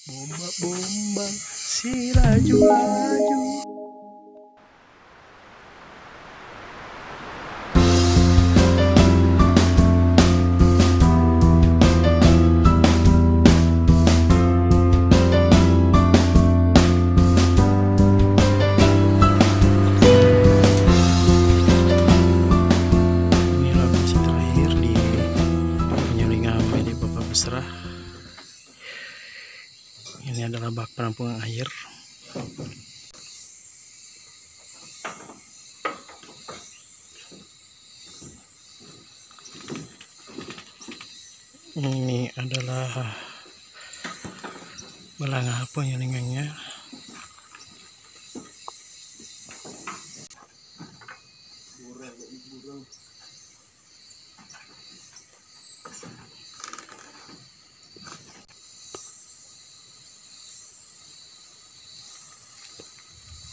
Bomba bomba si laju-laju. Inilah misi terakhir di penyaringan di Bapak Besra. Ini adalah bak penampungan air. Ini adalah belanga penyaringannya.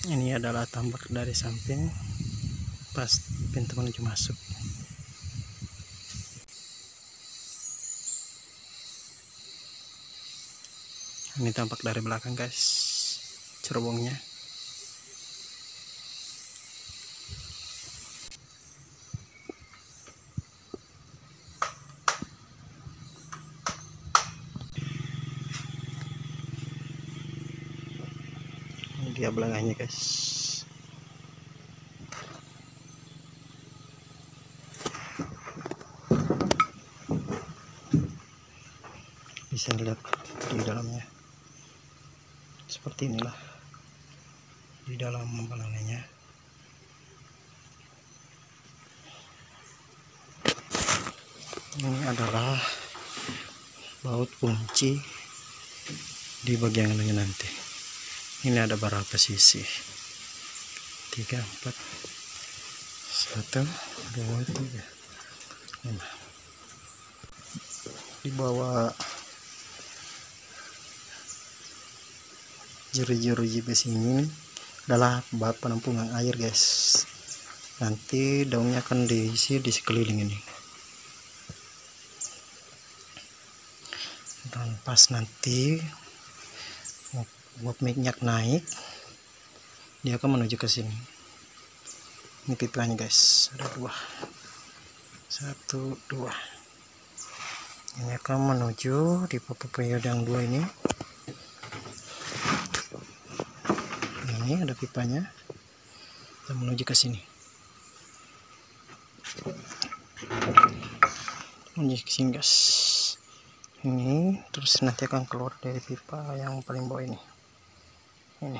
Ini adalah tambak dari samping pas pintu menuju masuk. Ini tampak dari belakang guys, cerobongnya. Ini dia belanganya guys. Bisa lihat di dalamnya seperti inilah di dalam belanganya. Ini adalah baut kunci di bagian ininya nanti. Ini ada berapa sisi? 3, 4, 1, 2, 3, 5. Di bawah jeruji-jeruji besi ini adalah bak penampungan air guys. Nanti daunnya akan diisi di sekeliling ini. Dan pas nanti uap minyak naik, dia akan menuju ke sini. Ini pipanya guys, ada 2, 1, 2. Ini akan menuju di periode yang 2 ini. Ini ada pipanya dan menuju ke sini. Menuju ke sini guys. Ini terus nanti akan keluar dari pipa yang paling bawah ini. Ini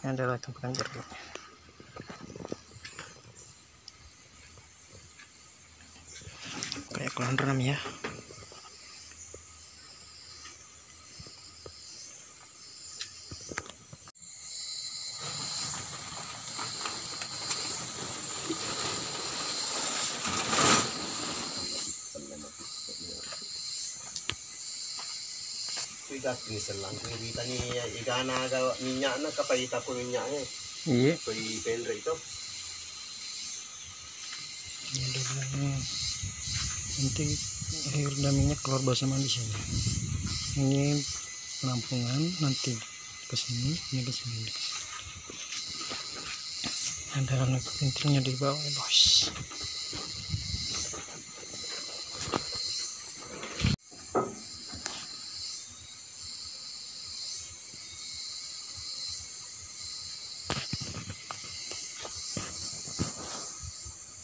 adalah tumpukan jeruk. Kayak kolam renang ya. Ikat ni selang kita ni igana gawa minyak na kapalita ko minyaknya. Iya. So i-pendre ito. Nanti air dan minyak keluar bersamaan di sini. Ini penampungan, nanti ke sini, ini ke sini. Ada anak pintunya di bawah bos.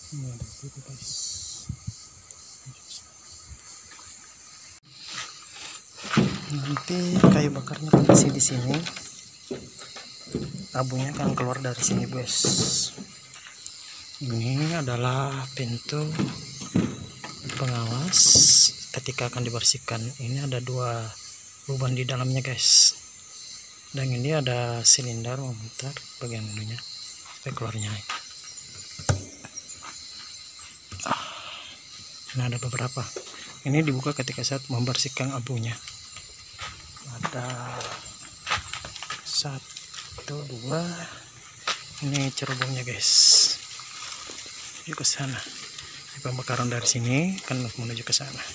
Ini ada itu guys. Nanti kayu bakarnya kasih di sini, abunya akan keluar dari sini guys. Ini adalah pintu pengawas ketika akan dibersihkan. Ini ada 2 lubang di dalamnya guys, dan ini ada silinder memutar bagian ininya sampai keluarnya. Nah, ada beberapa. Ini dibuka ketika saat membersihkan abunya. Ada 1, 2. Ini cerobongnya guys. Menuju ke sana. Ini pembakaran dari sini kan menuju ke sana.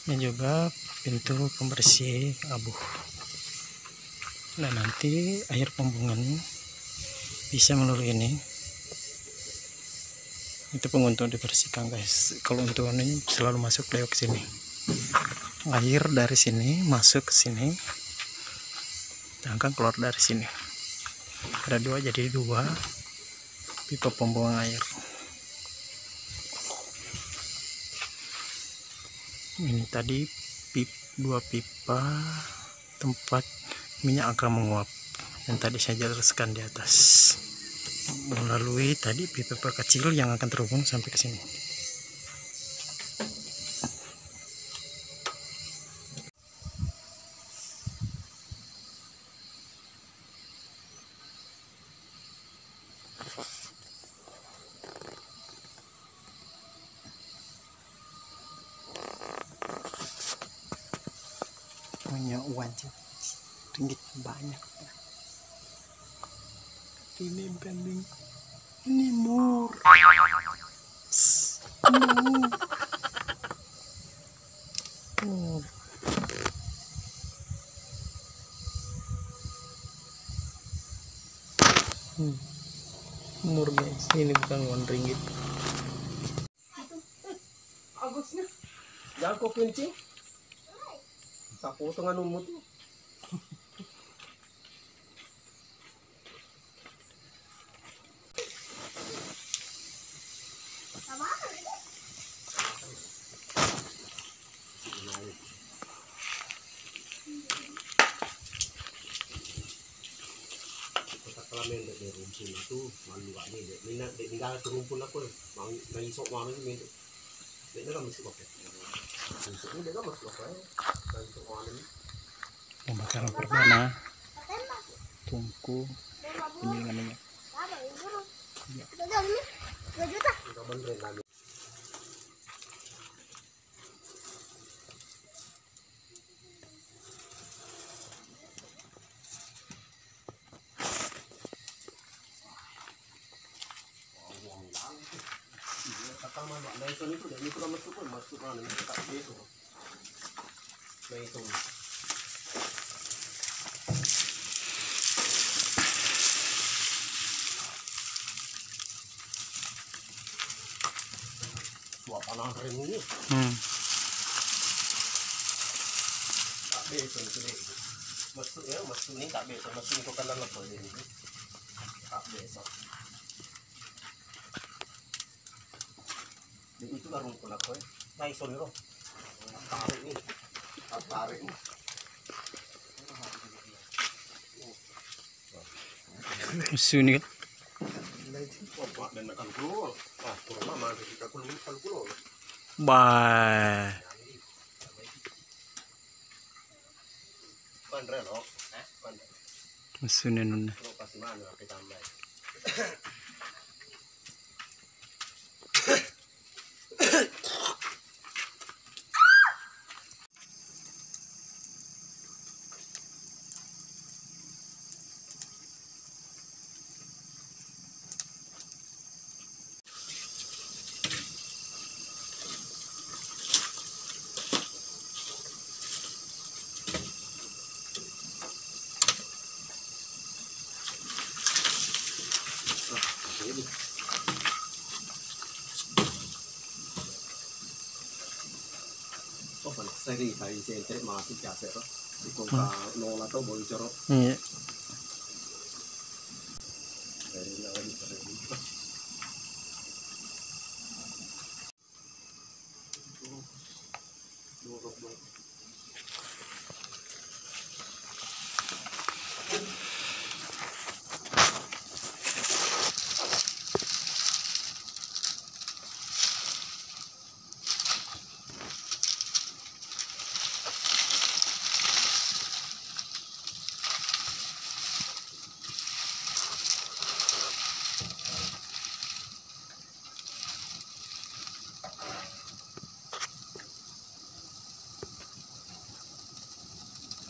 Ini juga pintu pembersih abu. Nah, nanti air pembuangan bisa melalui ini. Itu pun untuk dibersihkan guys. Kalau untuk ini selalu masuk lewat sini. Air dari sini masuk ke sini, sedangkan keluar dari sini. Ada dua, jadi dua pipa pembuangan air. Ini tadi dua pipa tempat minyak akan menguap yang tadi saya jelaskan di atas, melalui tadi pipa kecil yang akan terhubung sampai ke sini. Punya wajib ringgit banyak. Ini pending, ini mur. Mur guys, ini bukan uang ringgit. Agusnya jangan kau kencing sapu tengah numut tuh. Kelamin dari rumpun itu malu ini dek tinggal terumpun aku mau naisok mau ini dek nggak mesti pakai ini dek nggak mesti pakai naisok mau ini Pembakaran perdana tungku penyulingannya. nggak beneran kami. Kata malu naisok itu dek itu masuk pun masuk mana ini tak besok naisok. Buat tanah kering ini. Tak besok ini. Masuk ini tak besok. Masuk itu kan dalam boleh ini. Tak besok. Jadi itu baru pun aku. Nah iso nih loh. Tarik nih. Tarik nih. Sini kan. Oh, Pak, dan makan keluar. Ah, kurang lama ketika keluar. Bye. Pandre loh. Pandre. Sini nuna. Lo kasih mana kita tambah. Seri thầy xem chết mà thì chả sẽ đó thì còn cả nó là tôi bồi cho nó Iya. để là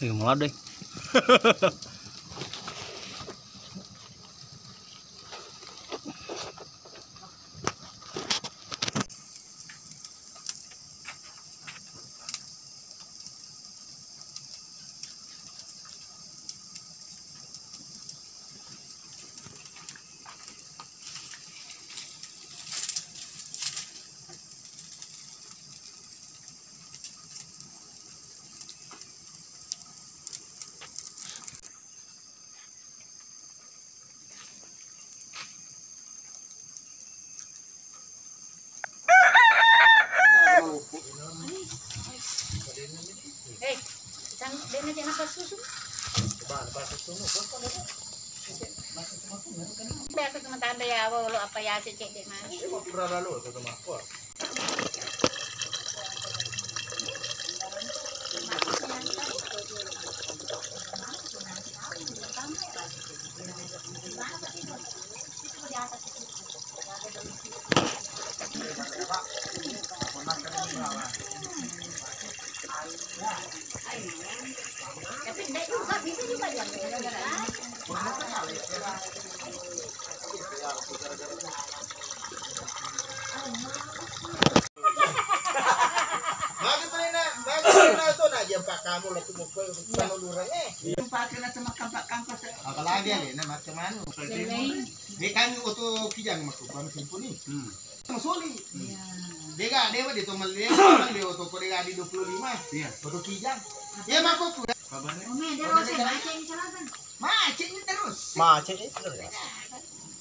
Malah deh. na dyan nakasusun. Coba lepas itu nu kok ada. Biasa teman tanda ya, wala apa ya si cek dek mas. Eh mau pura lalu itu sama aku. Tapi enggak juga, bisa juga ya. Bagaimana itu nak jempak kamu lah tuh mukul kalau lurang Pakai na sa makambak-kampas. Apalagi ya, macam mana? Dia kan auto kijang masuk kan simponi. Masuli. Dia dito mali dia auto ko dia di 25. Iya. Auto kijang. Ya makuk. Kabarnya. Macet ni terus. Macet ni terus.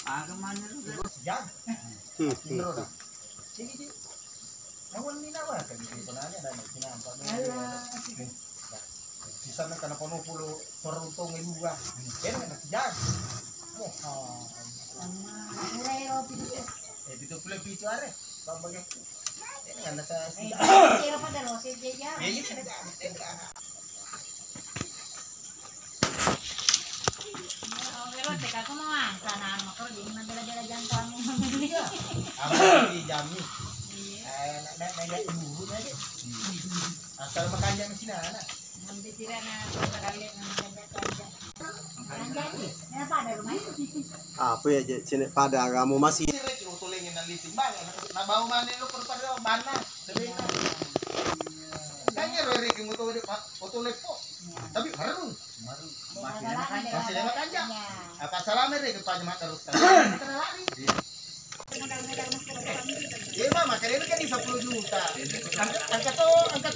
Aga man na rin. Kijang. Terus. Sige. Nawan ni nawa kan dito na niya dahil sinampa na. Bisa na kana puno pulo peruntung ibuwa. Pero na kijang. Dito pula pito are. Babagay. Ini kan nasa Pero teka ko mga sana makro di man dala-dala diyan kami. Apa di jami. Naga ibu na di. Asal makanya na sina na. Mambitira na pagkalit ng maganda-ganda. Nandiyan, kenapa ada rumah itu? Apa ya sini pada kamu masih Utulingin ng liting ba? Nabaw man nilo pero pa bana. Sabi na. Kanya rori kimo to utulek po. Tapi marunong. Masih lewat aja. Apa salame rin pa niya matarot ka. Iya mama, kaya kan di 10 juta. Ang kato. Iya.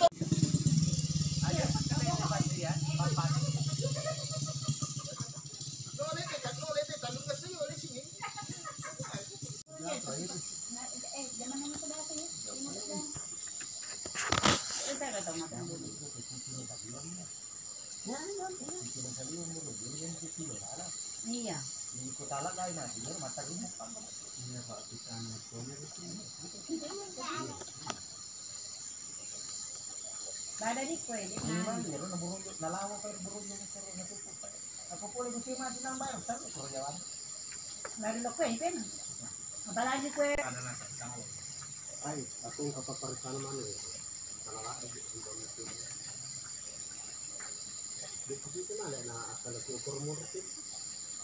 Ada di kue, di mana? Dari lo kue, pen. Apalagi kue. ay aku kapag parisana man eh. Kanala dito na na akala ko por mo rin.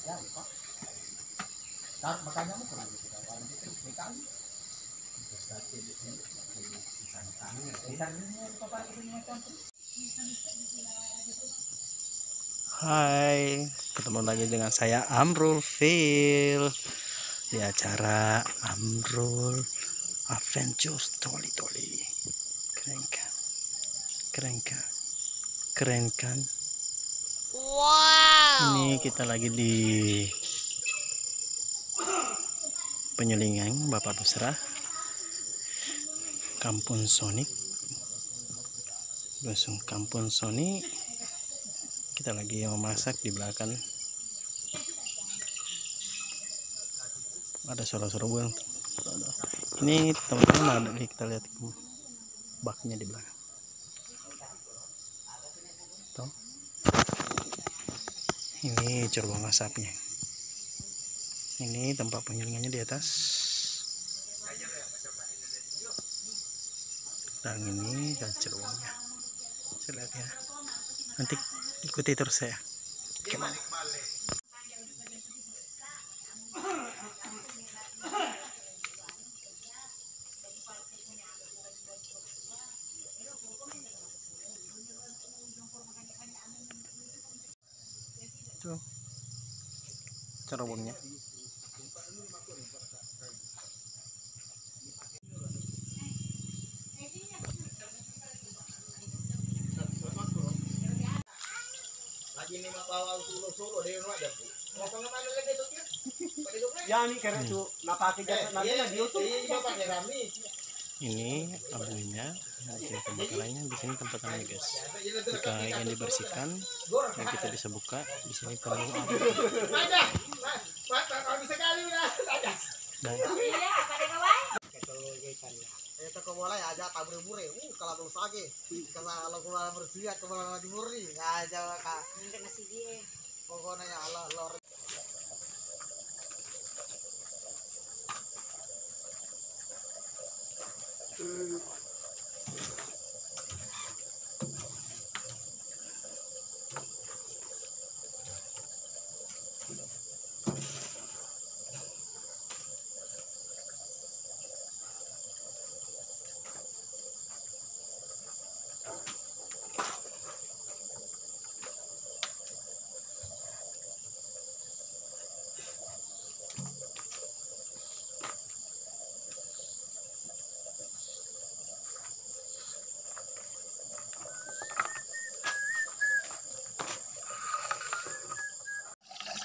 Ya, Pak. Saat makanya mo kurang gitu kan. Itu sekali. Hai, ketemu lagi dengan saya Amrul Fil di acara Amrul Adventures Toli. Keren kan? Wow. Ini kita lagi di Penyelingan Bapak Busra, Kampung Sonic, Dusun Kampung Sonic. Kita lagi memasak di belakang. Ada suara-suara buang. Ini teman-teman ada, kita lihat baknya di belakang. Tuh. Ini ceruang asapnya. Ini tempat penyelingannya di atas. Dan ini dan ceruangnya. Saya lihat ya. Nanti ikuti terus saya. Gimana? Tuh cerobongnya. Lagi ni mapawaw sulo dia rumah dah. Mau pengemana lagi tu dia? Ya ni karena tu napake jasa nabi na Iya, bapak ya Rami. Ini abunya, hasil pembakarannya di sini tempatnya guys. Jika ingin dibersihkan, ya kita bisa buka. Di sini penuh abu. Dan Ito ko wala aja tabre-bure. Kalau tulus lagi. Kalau ko bersih ke malah dimuri. Aja ka. Hindi na sige. Pokoknya ya Allah lor.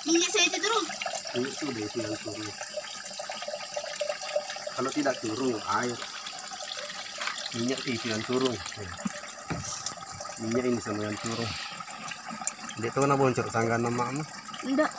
Minyak saya itu turun. Ini sudah itu yang turun. Kalau tidak turun air. Minyak itu yang turun. Minyak ini sama yang turun. Dia tahu nak boncor sanggan nama mu. Enggak.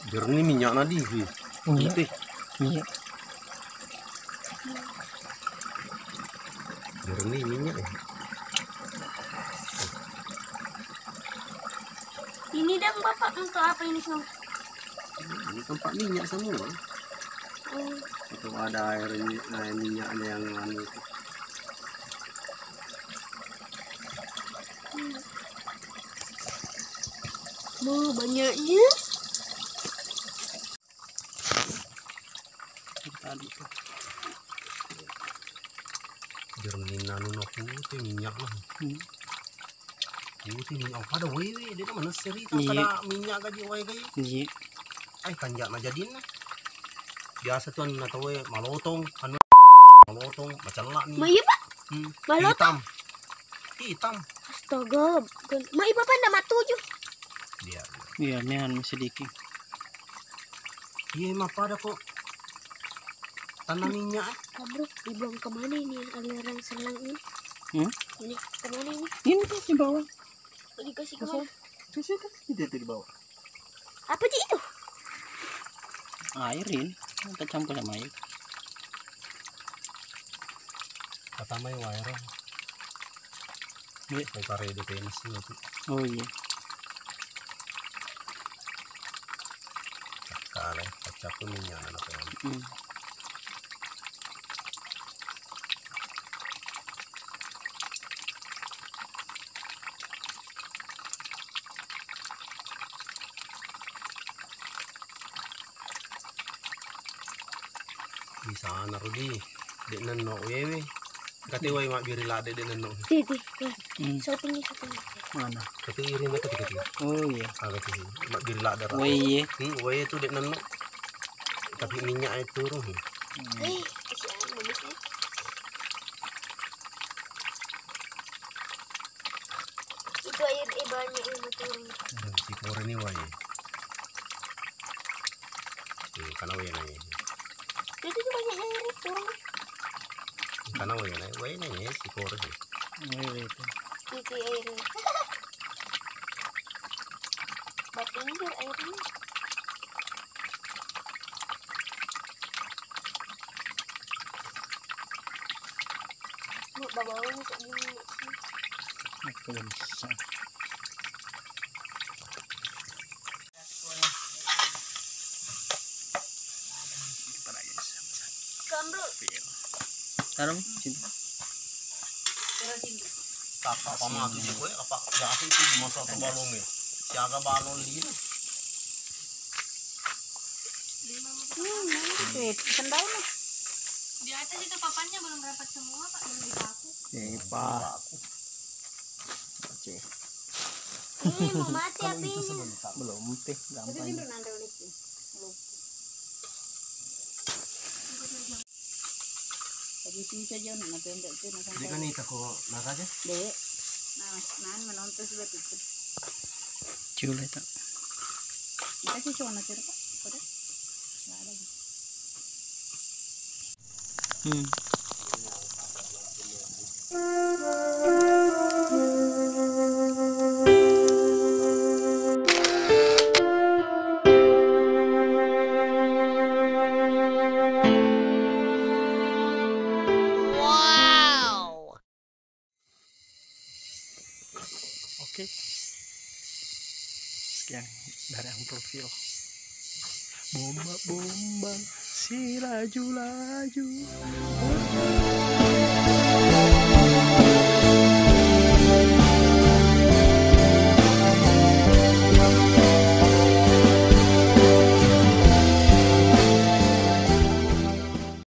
Jernih minyak nadi sih. Putih. minyak. Jernih minyak. Ini dong Bapak untuk apa ini semua? Ini tempat minyak semua. Atau ada air minyaknya yang anu itu. Mau banyaknya? Tadi tuh. Jernih nanu no putih minyak lah. Putih minyak ada wewe dia mana seri tak Iya. ada minyak gaji wewe gaji. Iya. Ay kanjak na jadin na. Biasa tuan na tawe malotong anu malotong macam ni. Ma iya Pak? Malotong? Hitam. Astaga. Ma iya Bapak ndak matuju. Dia. Iya, niyan sedikit. Iya mah pada kok. Tanah minyak. Bro, dibuang kemana ini aliran selang ini? Ini kemana ini? Ini tuh di bawah. Dikasih kemana? Kasih kan itu di bawah. Apa sih itu? Air ini kita campur sama air. Kata mai wairo. Iya. Saya pare de kayak mesin itu. Oh iya. Kale kacap tuh minyak anak apa. Di sana Rudi. Dek neno wewe. Kati way mak biri lade dek neno. Titi. Shopping. Mana? Kati irin na kati. Oh iya. Kati mak biri lade. Oh iya. Wewe itu dek neno. Tapi minyak itu turun. Kasihan bagusnya. Itu air banyak yang turun. Si kore ni way. Kana way na ye. Itu tuh banyak air turun. Kana way na. Way na ye si kore. Oh iya itu. Titi airnya. Batindir airnya. Mau bawanya segini. Aku bisa. Kambro. Taruh sini. Apa mah tu je apa ya aku itu masa tu balong ni. Siaga balong lina. Sendal nih. Di atas itu papannya belum rapat semua Pak, belum dipaku. Pak. cuy. Ini mau mati apinya. Belum teh, gampang. Nanti lagi. Lagi susah jauh nak pendek tu nak Jadi kan itu kok naraja. Dek. Nah, nan menonton sudah tutup. Cule tak. Kita sih cuma nak cerita. Kode. Enggak ada. Oke. Sekian dari Amprofil. Bomba si laju-laju.